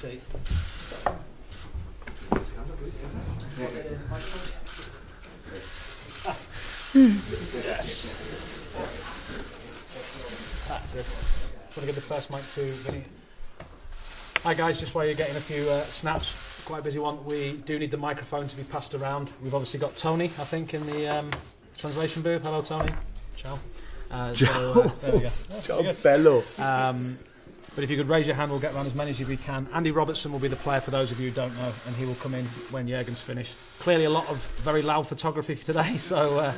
seat. Yes. Good. Want to give the first mic to Vinny? Hi guys, just while you're getting a few snaps, quite a busy one, we do need the microphone to be passed around. We've obviously got Tony, I think, in the translation booth. Hello Tony. Ciao. Ciao. There we go. Ciao bello. But if you could raise your hand, we'll get around as many as we can. Andy Robertson will be the player for those of you who don't know, and he will come in when Jürgen's finished. Clearly a lot of very loud photography for today, so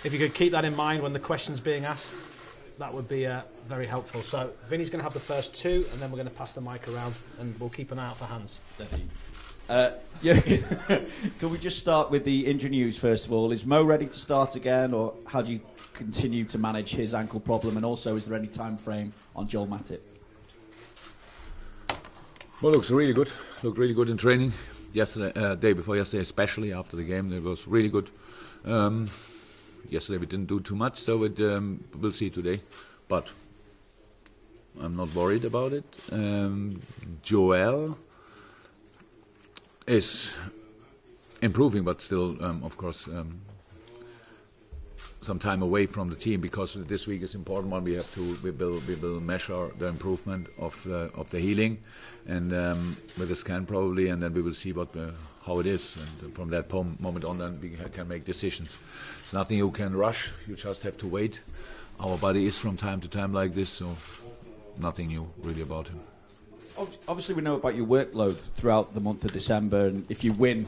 if you could keep that in mind when the question's being asked, that would be very helpful. So Vinny's going to have the first two, and then we're going to pass the mic around, and we'll keep an eye out for hands. Jürgen, can we just start with the injury news first of all? Is Mo ready to start again, or how do you continue to manage his ankle problem? And also, is there any time frame on Joel Matip? Well, looks really good. Looked really good in training. Yesterday, day before yesterday, especially after the game, it was really good. Yesterday we didn't do too much, so we'll see today. But I'm not worried about it. Joel is improving, but still, of course, some time away from the team, because this week is important one. We will measure the improvement of the healing, and with a scan probably, and then we will see how it is. And from that moment on, then we can make decisions. It's nothing you can rush. You just have to wait. Our body is from time to time like this, so nothing new really about him. Obviously, we know about your workload throughout the month of December, and if you win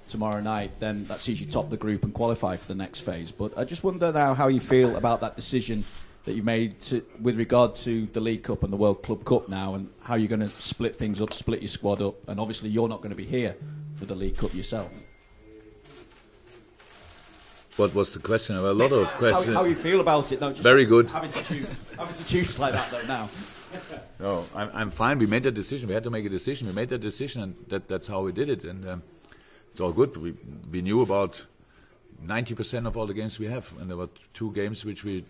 tomorrow night, then that sees you top the group and qualify for the next phase. But I just wonder now how you feel about that decision that you made with regard to the League Cup and the World Club Cup now, and how you're going to split things up, split your squad up, and obviously you're not going to be here for the League Cup yourself. What was the question? A lot of questions. How you feel about it? No, just very good. Having to choose like that though now. No, I'm fine. We made that decision. We had to make a decision. We made that decision, and that's how we did it. And it's all good. We knew about 90% of all the games we have, and there were 2 games which we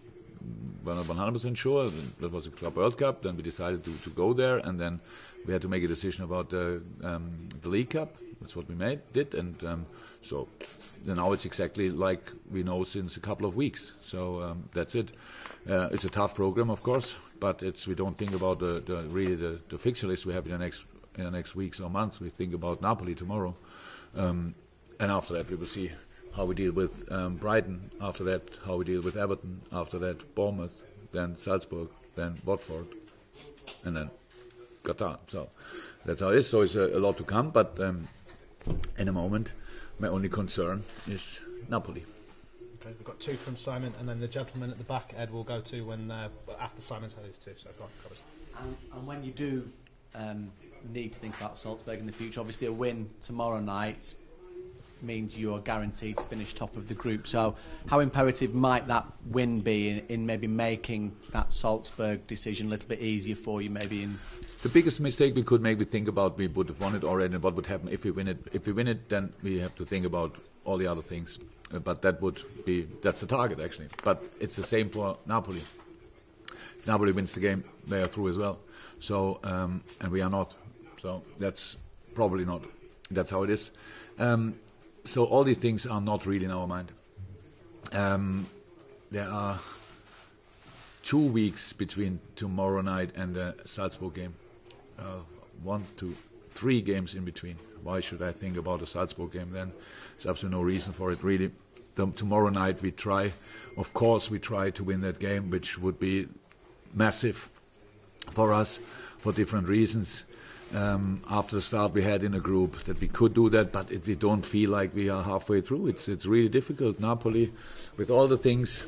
were not 100% sure. That was the Club World Cup. Then we decided to go there, and then we had to make a decision about the League Cup. That's what we did, and so now it's exactly like we know since a couple of weeks. So that's it. It's a tough program, of course, but we don't think about the fixture list we have in the next weeks or months. We think about Napoli tomorrow. And after that we will see how we deal with Brighton, after that how we deal with Everton, after that Bournemouth, then Salzburg, then Watford, and then Qatar. So that's how it is. So it's a lot to come, but in a moment my only concern is Napoli. Okay, we've got 2 from Simon, and then the gentleman at the back, Ed, will go to when after Simon's had his 2. So go on. And when you do need to think about Salzburg in the future, obviously a win tomorrow night means you're guaranteed to finish top of the group. So how imperative might that win be in maybe making that Salzburg decision a little bit easier for you, maybe in... The biggest mistake we could make, we think about we would have won it already, and what would happen if we win it. If we win it, then we have to think about all the other things. But that's the target actually. But it's the same for Napoli. If Napoli wins the game, they are through as well. So and we are not. So that's probably not. That's how it is. So all these things are not really in our mind. There are 2 weeks between tomorrow night and the Salzburg game. 1 to 3 games in between. Why should I think about the Salzburg game then? There's absolutely no reason for it, really. Tomorrow night we try to win that game, which would be massive for us for different reasons. After the start we had in a group that we could do that, but we don't feel like we are halfway through. It's really difficult. Napoli, with all the things,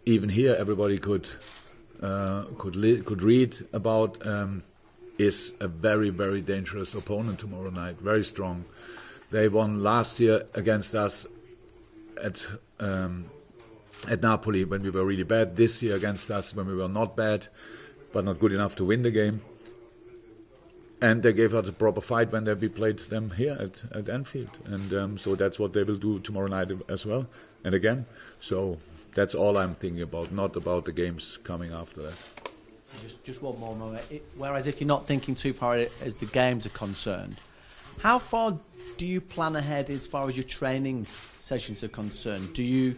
even here everybody could read about, is a very, very dangerous opponent tomorrow night. Very strong. They won last year against us at Napoli when we were really bad. This year against us when we were not bad, but not good enough to win the game. And they gave us a proper fight when we played them here at Anfield. And so that's what they will do tomorrow night as well. And again, so that's all I'm thinking about, not about the games coming after that. Just one more moment. Whereas if you're not thinking too far as the games are concerned, how far do you plan ahead as far as your training sessions are concerned? Do you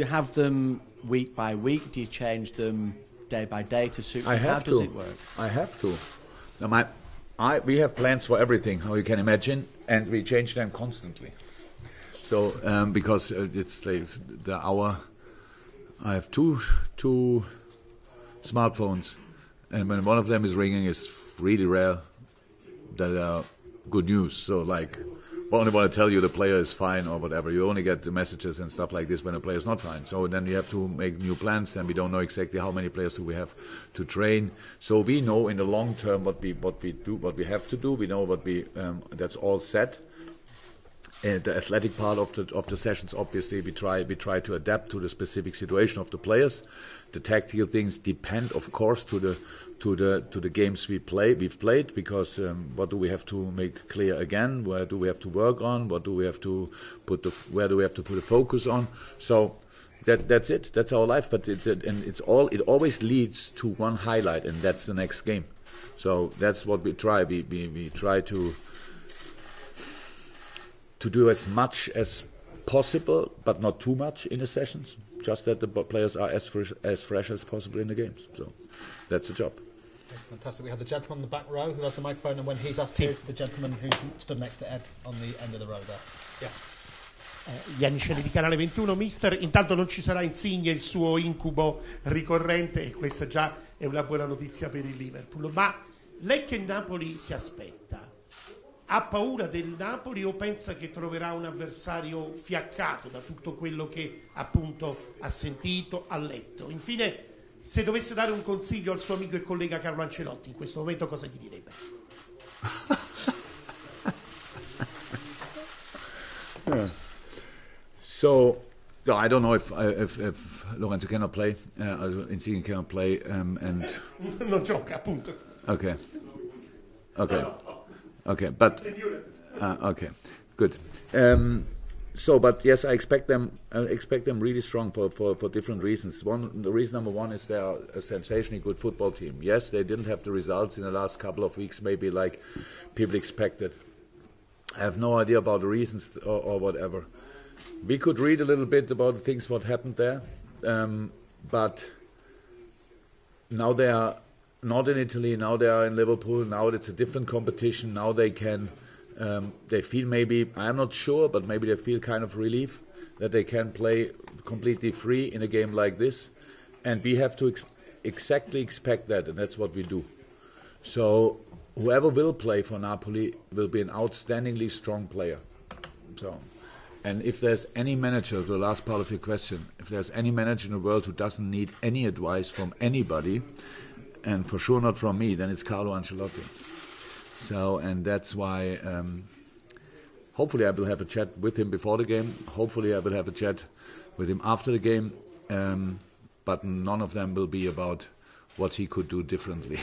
have them week by week? Do you change them day by day to suit? How does it work? I have to. We have plans for everything, how you can imagine, and we change them constantly. So because it's like I have two smartphones, and when one of them is ringing, it's really rare that are good news. So like, I only want to tell you the player is fine or whatever. You only get the messages and stuff like this when a player is not fine. So then you have to make new plans, and we don't know exactly how many players do we have to train. So we know in the long term what we have to do. We know that's all set. And the athletic part of the sessions, obviously, we try to adapt to the specific situation of the players. The tactical things depend, of course, to the games we've played, because what do we have to make clear again? Where do we have to work on? Where do we have to put a focus on? So that's it. That's our life. But it always leads to one highlight, and that's the next game. So that's what we try. We try to do as much as possible, but not too much in the sessions. Just that the players are as fresh as possible in the games. So that's the job. Fantastic. We have the gentleman on the back row who has the microphone, and when he's asked, here's the gentleman who stood next to Ed on the end of the row there. Yes. Ianniscelli di Canale 21. Mister, intanto non ci sarà Insigne, il suo incubo ricorrente, e questa già è una buona notizia per il Liverpool. Ma lei che Napoli si aspetta? Ha paura del Napoli o pensa che troverà un avversario fiaccato da tutto quello che appunto ha sentito, ha letto? Infine, se dovesse dare un consiglio al suo amico e collega Carlo Ancelotti in questo momento, cosa gli direbbe? So, no, I don't know if Lorenzo cannot play, Insigne cannot play, and non gioca, appunto. Okay. Okay, but okay, good. But yes, I expect them really strong for different reasons. The reason number one is they are a sensationally good football team. Yes, they didn't have the results in the last couple of weeks, maybe like people expected. I have no idea about the reasons or whatever. We could read a little bit about the things what happened there, but now they are not in Italy, now they are in Liverpool, now it's a different competition, now they can, they feel maybe, I'm not sure, but maybe they feel kind of relief that they can play completely free in a game like this, and we have to exactly expect that, and that's what we do. So whoever will play for Napoli will be an outstandingly strong player. So, and if there's any manager, the last part of your question, if there's any manager in the world who doesn't need any advice from anybody, and for sure not from me, then it's Carlo Ancelotti. So, and that's why hopefully I will have a chat with him before the game. Hopefully I will have a chat with him after the game. But none of them will be about what he could do differently.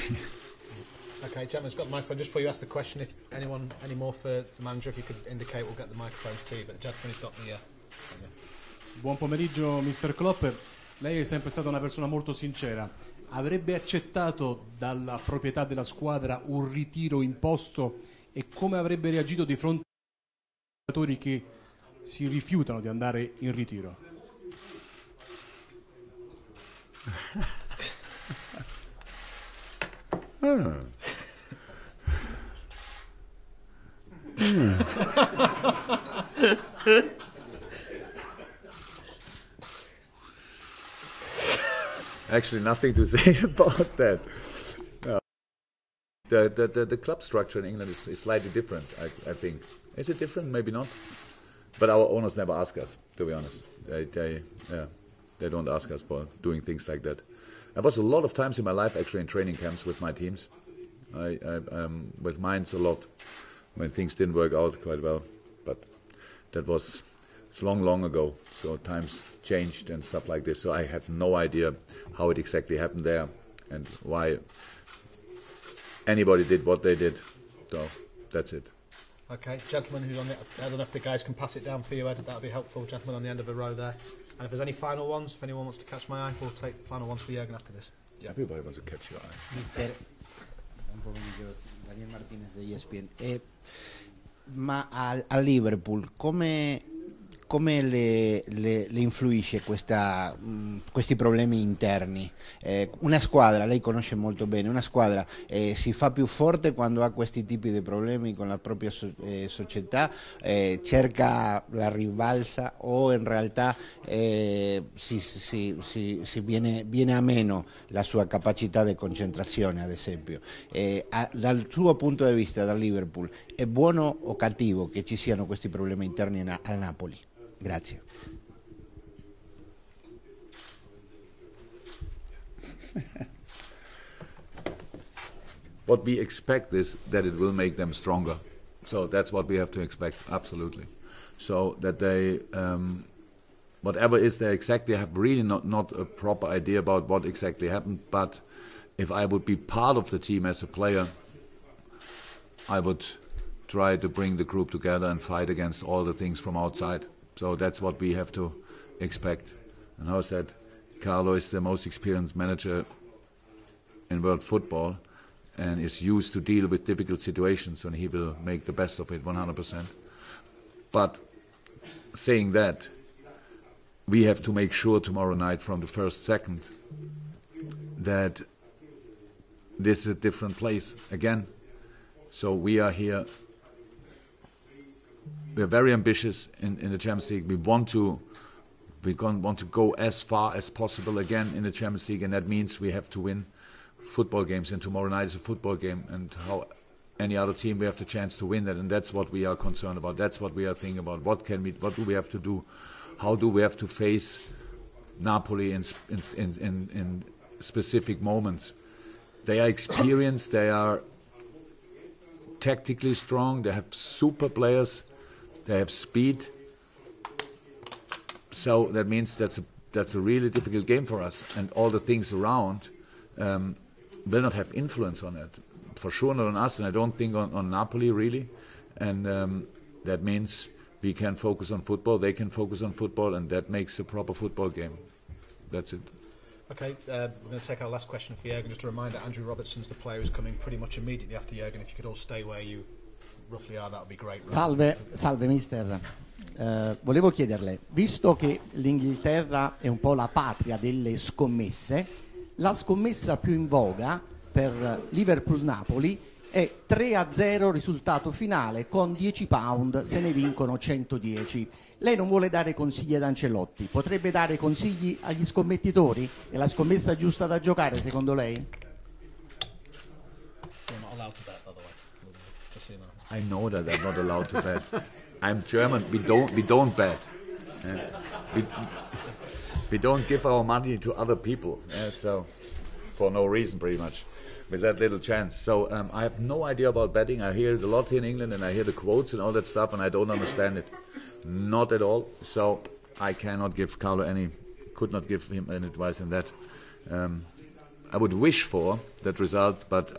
Okay, gentlemen's got the microphone just before you ask the question. If anyone, any more for the manager, if you could indicate, we'll get the microphones to you. But the gentleman who's got the... Buon pomeriggio, Mr. Klopp. Lei è sempre stata una persona molto sincera. Avrebbe accettato dalla proprietà della squadra un ritiro imposto, e come avrebbe reagito di fronte ai giocatori che si rifiutano di andare in ritiro? Actually, nothing to say about that. The club structure in England is slightly different, I think. Is it different? Maybe not. But our owners never ask us, to be honest. They don't ask us for doing things like that. I was a lot of times in my life actually in training camps with my teams. With Mainz a lot, when things didn't work out quite well. But that was... It's long ago, so times changed and stuff like this. So I have no idea how it exactly happened there and why anybody did what they did. So that's it. Okay, gentleman who's on the... I don't know if the guys can pass it down for you, Ed. That would be helpful. Gentleman on the end of the row there. And if there's any final ones, if anyone wants to catch my eye, we'll take the final ones for Jürgen after this. Everybody wants to catch your eye. Mister, un pomeriggio, Daniel Martinez degli ESPN. Ma a Liverpool come le influisce questi problemi interni? Una squadra, lei conosce molto bene, una squadra si fa più forte quando ha questi tipi di problemi con la propria società, cerca la rivalsa o in realtà viene a meno la sua capacità di concentrazione, ad esempio. Dal suo punto di vista, da Liverpool, è buono o cattivo che ci siano questi problemi interni a Napoli? Grazie. What we expect is that it will make them stronger. So that's what we have to expect, absolutely. So that they, whatever is there exactly, have really not a proper idea about what exactly happened. But if I would be part of the team as a player, I would try to bring the group together and fight against all the things from outside. So that's what we have to expect. And how I said, Carlo is the most experienced manager in world football and is used to deal with difficult situations, and he will make the best of it 100%. But saying that, we have to make sure tomorrow night from the first second that this is a different place again. So we are here. We're very ambitious in the Champions League. We want to go as far as possible again in the Champions League, and that means we have to win football games. And tomorrow night is a football game, and how any other team we have the chance to win that, and that's what we are concerned about. That's what we are thinking about. What do we have to do? How do we have to face Napoli in specific moments? They are experienced. They are tactically strong. They have super players. They have speed, so that means that's a really difficult game for us, and all the things around will not have influence on it. For sure not on us, and I don't think on Napoli really. And that means we can focus on football, they can focus on football, and that makes a proper football game. That's it. Okay, we're going to take our last question for Jürgen. Just a reminder, Andrew Robertson's the player who's coming pretty much immediately after Jürgen. If you could all stay where you roughly are, that would be great. Salve mister, volevo chiederle, visto che l'Inghilterra è un po' la patria delle scommesse, la scommessa più in voga per Liverpool-Napoli è 3-0 risultato finale, con 10 pound se ne vincono 110. Lei non vuole dare consigli ad Ancelotti, potrebbe dare consigli agli scommettitori? È la scommessa giusta da giocare secondo lei? You're not allowed to bet, by the way. Just so you know. I know that I'm not allowed to bet. I'm German. We don't bet. We don't give our money to other people. So for no reason, pretty much, with that little chance. So I have no idea about betting. I hear it a lot here in England, and I hear the quotes and all that stuff, and I don't understand it, not at all. So I cannot give Carlo could not give him any advice in that. I would wish for that result, but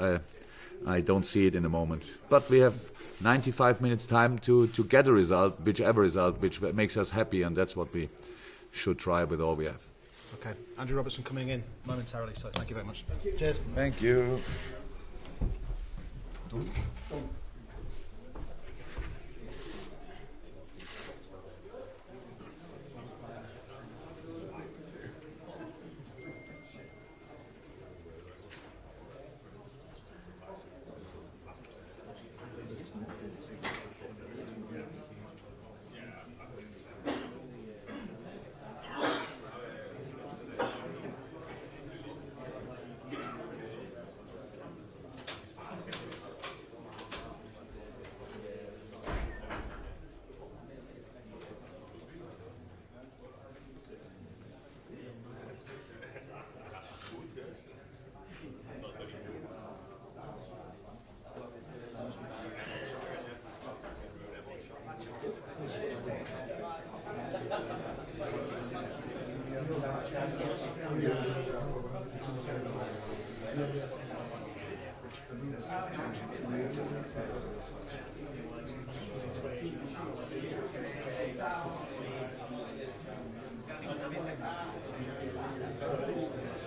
I don't see it in the moment. But we have 95 minutes time to get a result, whichever result, which makes us happy, and that's what we should try with all we have. Okay, Andrew Robertson coming in momentarily, so thank you very much. Cheers. Thank you.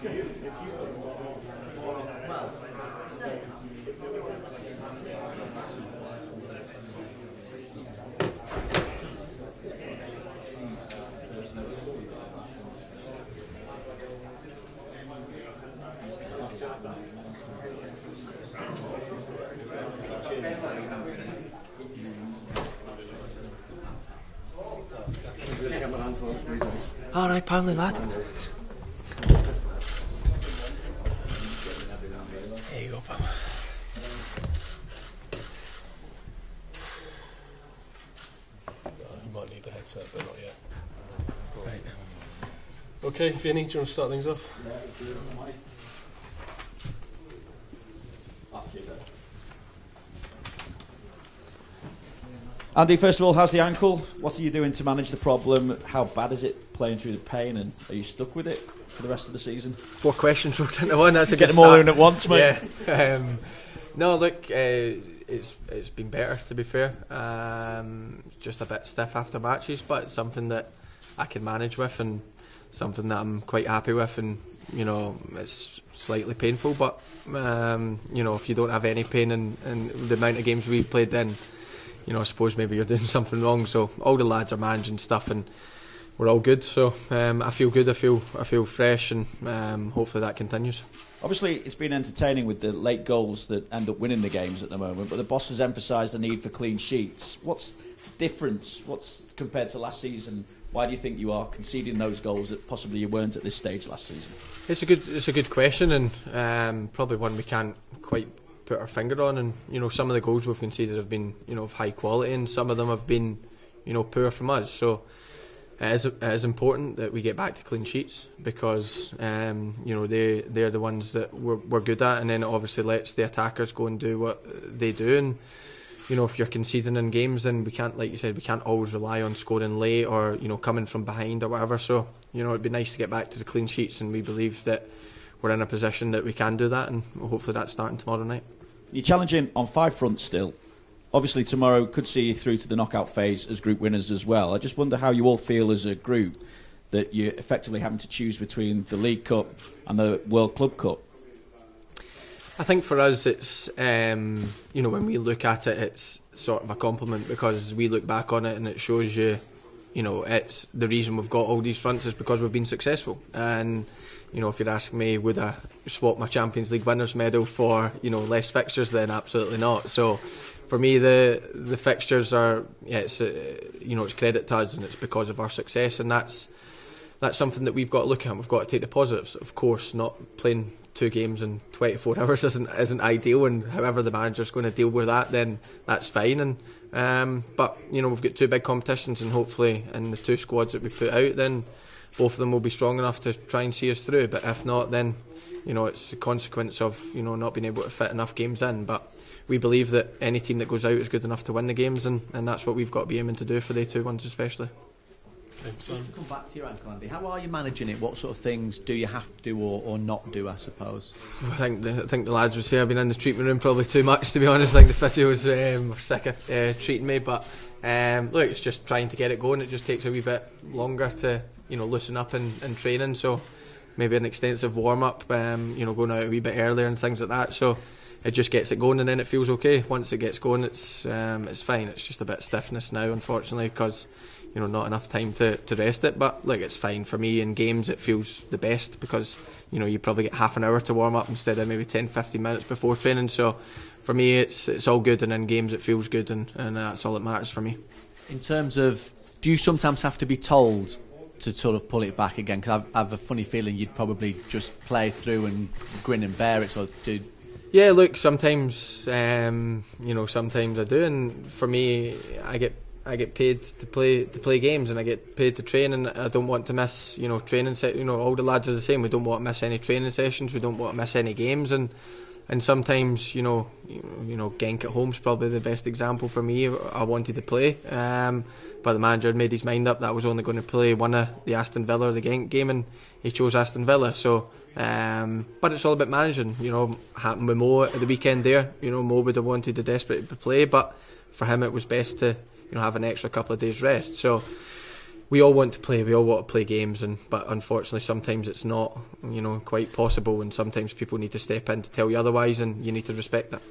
If you All right, Pauli, lad. There you go, pal. You might need the headset, but not yet. Right. Okay, Vinny, do you want to start things off? Andy, first of all, how's the ankle? What are you doing to manage the problem? How bad is it playing through the pain, and are you stuck with it for the rest of the season? 4 questions wrote into one. That's a Get good them all start. in at once, mate. Yeah. No, look, it's been better, to be fair. Just a bit stiff after matches, but it's something that I can manage with, and something that I'm quite happy with. And you know, it's slightly painful, but you know, if you don't have any pain and the amount of games we've played, then you know, I suppose maybe you're doing something wrong. So all the lads are managing stuff, and we're all good. So I feel good. I feel fresh, and hopefully that continues. Obviously, it's been entertaining with the late goals that end up winning the games at the moment, but the boss has emphasised the need for clean sheets. What's the difference? What's compared to last season? Why do you think you are conceding those goals that possibly you weren't at this stage last season? It's a good question, and probably one we can't quite put our finger on. And you know, some of the goals we've conceded have been, you know, of high quality, and some of them have been, you know, poor from us. So it is important that we get back to clean sheets, because you know, they're the ones that we're good at, and then it obviously lets the attackers go and do what they do. And you know, if you're conceding in games, then we can't, like you said, we can't always rely on scoring late or, you know, coming from behind or whatever. So you know, it'd be nice to get back to the clean sheets, and we believe that we're in a position that we can do that, and hopefully that's starting tomorrow night. You're challenging on 5 fronts still. Obviously tomorrow could see you through to the knockout phase as group winners as well. I just wonder how you all feel as a group that you're effectively having to choose between the League Cup and the World Club Cup. I think for us it's, you know, when we look at it, it's sort of a compliment, because we look back on it and it shows you, you know, it's the reason we've got all these fronts is because we've been successful. And you know, if you're asking me, would I swap my Champions League winners medal for, you know, less fixtures? Then absolutely not. So for me, the fixtures are, yeah, it's you know, it's credit to us, and it's because of our success, and that's something that we've got to look at. We've got to take the positives. Of course, not playing 2 games in 24 hours isn't ideal, and however the manager's going to deal with that, then that's fine. And but you know, we've got 2 big competitions, and hopefully in the 2 squads that we put out, then both of them will be strong enough to try and see us through. But if not, then you know, it's a consequence of, you know, not being able to fit enough games in. But we believe that any team that goes out is good enough to win the games, and that's what we've got to be aiming to do for the 2 ones especially. Just to come back to your ankle, Andy, how are you managing it? What sort of things do you have to do or not do, I suppose? I think the lads would say I've been in the treatment room probably too much, to be honest. I think the physios are sick of treating me, but look, it's just trying to get it going. It just takes a wee bit longer to, you know, loosen up in training, so maybe an extensive warm-up, you know, going out a wee bit earlier and things like that, so it just gets it going, and then it feels okay. Once it gets going, it's fine. It's just a bit of stiffness now, unfortunately, because you know, not enough time to rest it. But look, it's fine. For me in games it feels the best, because you know, you probably get half an hour to warm up instead of maybe 10-15 minutes before training. So for me it's all good, and in games it feels good, and that's all that matters for me. In terms of, do you sometimes have to be told to sort of pull it back again? Because I have a funny feeling you'd probably just play through and grin and bear it. So yeah, look, sometimes you know, sometimes I do, and for me, I get paid to play games, and I get paid to train, and I don't want to miss, you know, training. You know, all the lads are the same. We don't want to miss any training sessions. We don't want to miss any games, and sometimes, you know, Genk at home's probably the best example for me. I wanted to play, but the manager had made his mind up that I was only going to play one of the Aston Villa or the Genk game, and he chose Aston Villa. So, but it's all about managing. You know, happened with Mo at the weekend there. You know, Mo would have wanted to desperately play, but for him it was best to, you know, have an extra couple of days rest. So we all want to play, we all want to play games, but unfortunately sometimes it's not, you know, quite possible, and sometimes people need to step in to tell you otherwise, and you need to respect that.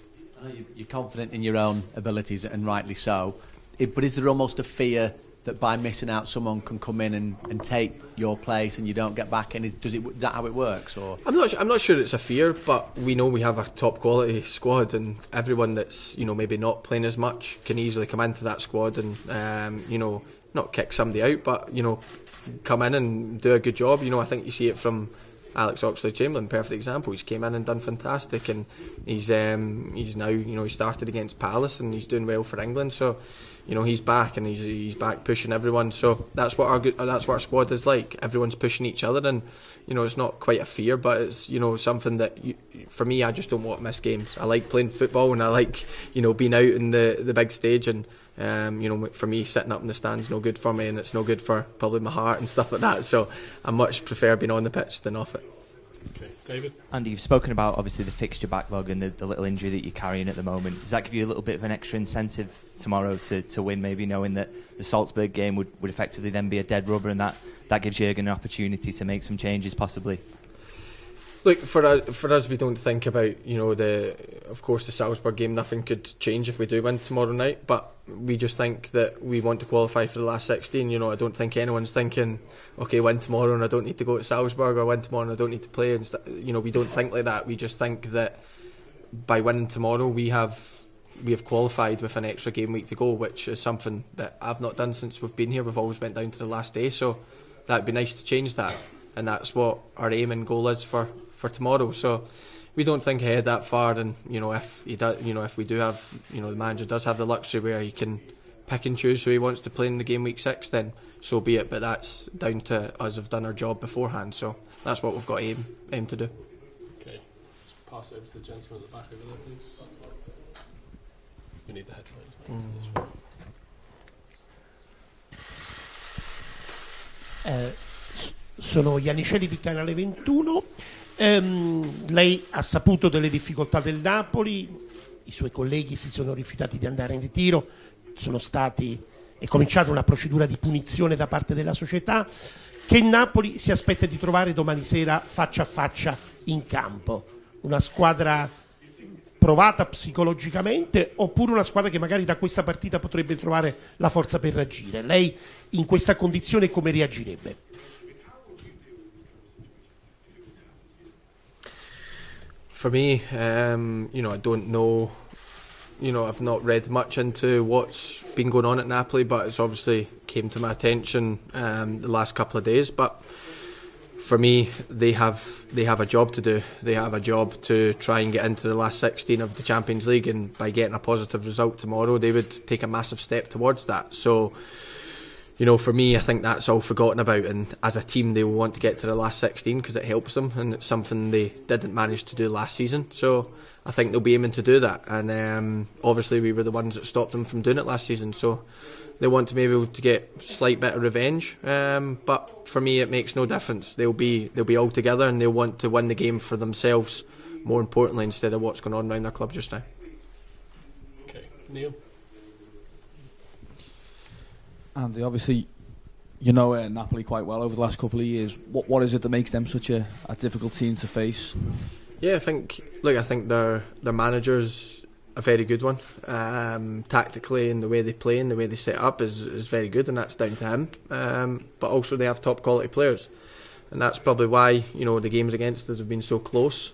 You're confident in your own abilities, and rightly so, but is there almost a fear that by missing out someone can come in and take your place and you don't get back in? Is that how it works? Or I'm not sure it's a fear, but we know we have a top quality squad, and everyone that's, you know, maybe not playing as much can easily come into that squad and you know, not kick somebody out, but you know, come in and do a good job. You know, I think you see it from Alex Oxlade-Chamberlain, perfect example. He's came in and done fantastic, and he's now, you know, he started against Palace and he's doing well for England. So, you know, he's back and he's back pushing everyone. So that's what our squad is like. Everyone's pushing each other, and you know, it's not quite a fear, but it's, you know, something that for me, I just don't want to miss games. I like playing football, and I like, you know, being out in the big stage, and you know, for me, sitting up in the stands no good for me, and it's no good for probably my heart and stuff like that. So I much prefer being on the pitch than off it. Okay, David? Andy, you've spoken about obviously the fixture backlog and the little injury that you're carrying at the moment. Does that give you a little bit of an extra incentive tomorrow to win, maybe knowing that the Salzburg game would effectively then be a dead rubber, and that gives Jürgen an opportunity to make some changes possibly? Look, for us, we don't think about, you know, of course the Salzburg game, nothing could change if we do win tomorrow night, but we just think that we want to qualify for the last 16. You know, I don't think anyone's thinking, okay, win tomorrow and I don't need to go to Salzburg, or win tomorrow and I don't need to play. And you know, we don't think like that. We just think that by winning tomorrow, we have qualified with an extra game week to go, which is something that I've not done since we've been here. We've always went down to the last day, so that'd be nice to change that, and that's what our aim and goal is for tomorrow. So we don't think ahead that far, and you know, if we do have, you know, the manager does have the luxury where he can pick and choose who he wants to play in the game week 6, then so be it. But that's down to us have done our job beforehand, so that's what we've got to aim to do. Okay, just pass it over to the gentleman at the back over there, please. We need the headphones. Sono Iannicelli di Canale 21. Lei ha saputo delle difficoltà del Napoli, i suoi colleghi si sono rifiutati di andare in ritiro, è cominciata una procedura di punizione da parte della società. Che Napoli si aspetta di trovare domani sera faccia a faccia in campo? Una squadra provata psicologicamente, oppure una squadra che magari da questa partita potrebbe trovare la forza per reagire? Lei in questa condizione come reagirebbe? For me, you know, I don't know, you know, I've not read much into what's been going on at Napoli, but it's obviously came to my attention the last couple of days. But for me, they have a job to do. They have a job to try and get into the last 16 of the Champions League, and by getting a positive result tomorrow, they would take a massive step towards that. So, you know, for me, I think that's all forgotten about, and as a team they will want to get to the last 16 because it helps them, and it's something they didn't manage to do last season. So I think they'll be aiming to do that, and obviously we were the ones that stopped them from doing it last season, so they want to be able to get slight bit of revenge, but for me it makes no difference. They'll be all together, and they'll want to win the game for themselves, more importantly, instead of what's going on around their club just now. Okay, Neil? Andy, obviously, you know Napoli quite well over the last couple of years. What is it that makes them such a difficult team to face? Yeah, I think their manager's a very good one. Tactically, and the way they play and the way they set up is very good, and that's down to him. But also they have top quality players, and that's probably why, you know, the games against us have been so close.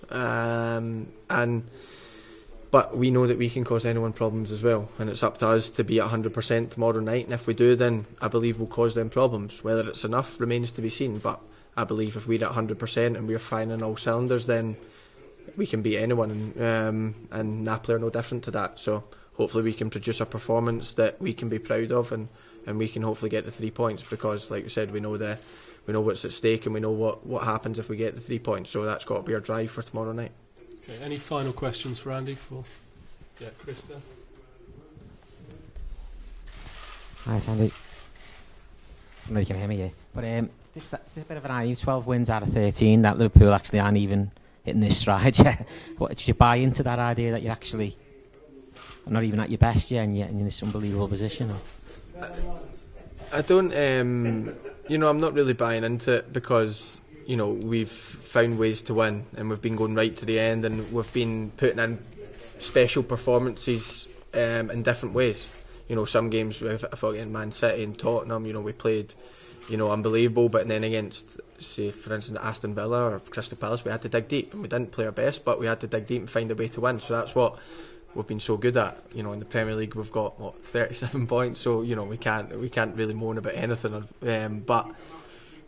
But we know that we can cause anyone problems as well, and it's up to us to be at 100% tomorrow night, and if we do, then I believe we'll cause them problems. Whether it's enough remains to be seen, but I believe if we're at 100% and we're firing on all cylinders, then we can beat anyone, and Napoli are no different to that. So hopefully we can produce a performance that we can be proud of, and we can hopefully get the 3 points, because like we said, we know what's at stake, and we know what happens if we get the 3 points, so that's got to be our drive for tomorrow night. Okay, any final questions for Andy? Yeah, Chris there. Hi, it's Andy. I don't know if you can hear me here. But this is a bit of an eye. 12 wins out of 13. That Liverpool actually aren't even hitting this stride yet. What, did you buy into that idea that you're actually not even at your best yet, and yet in this unbelievable position? I don't. You know, I'm not really buying into it, because, you know, we've found ways to win, and we've been going right to the end, and we've been putting in special performances in different ways. You know, some games, I thought against Man City and Tottenham, you know, we played, you know, unbelievable, but then against, say, for instance, Aston Villa or Crystal Palace, we had to dig deep, and we didn't play our best, but we had to dig deep and find a way to win. So that's what we've been so good at. You know, in the Premier League we've got 37 points, so, you know, we can't really moan about anything. But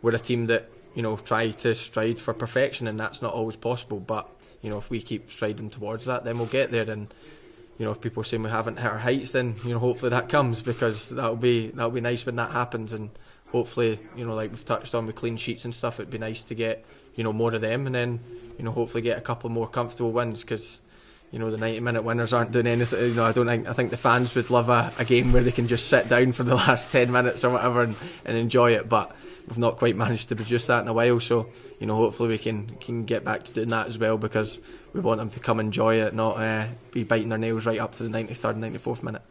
we're a team that, you know, try to strive for perfection, and that's not always possible. But, you know, if we keep striding towards that, then we'll get there. And, you know, if people are saying we haven't hit our heights, then, you know, hopefully that comes, because that'll be nice when that happens. And hopefully, you know, like we've touched on with clean sheets and stuff, it'd be nice to get, you know, more of them, and then, you know, hopefully get a couple more comfortable wins, because, you know, the 90-minute winners aren't doing anything. You know, I think the fans would love a game where they can just sit down for the last 10 minutes or whatever and enjoy it, but we've not quite managed to produce that in a while. So, you know, hopefully we can get back to doing that as well, because we want them to come enjoy it, not be biting their nails right up to the 93rd and 94th minute.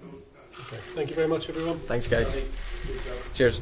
Okay. Thank you very much, everyone. Thanks, guys. Cheers.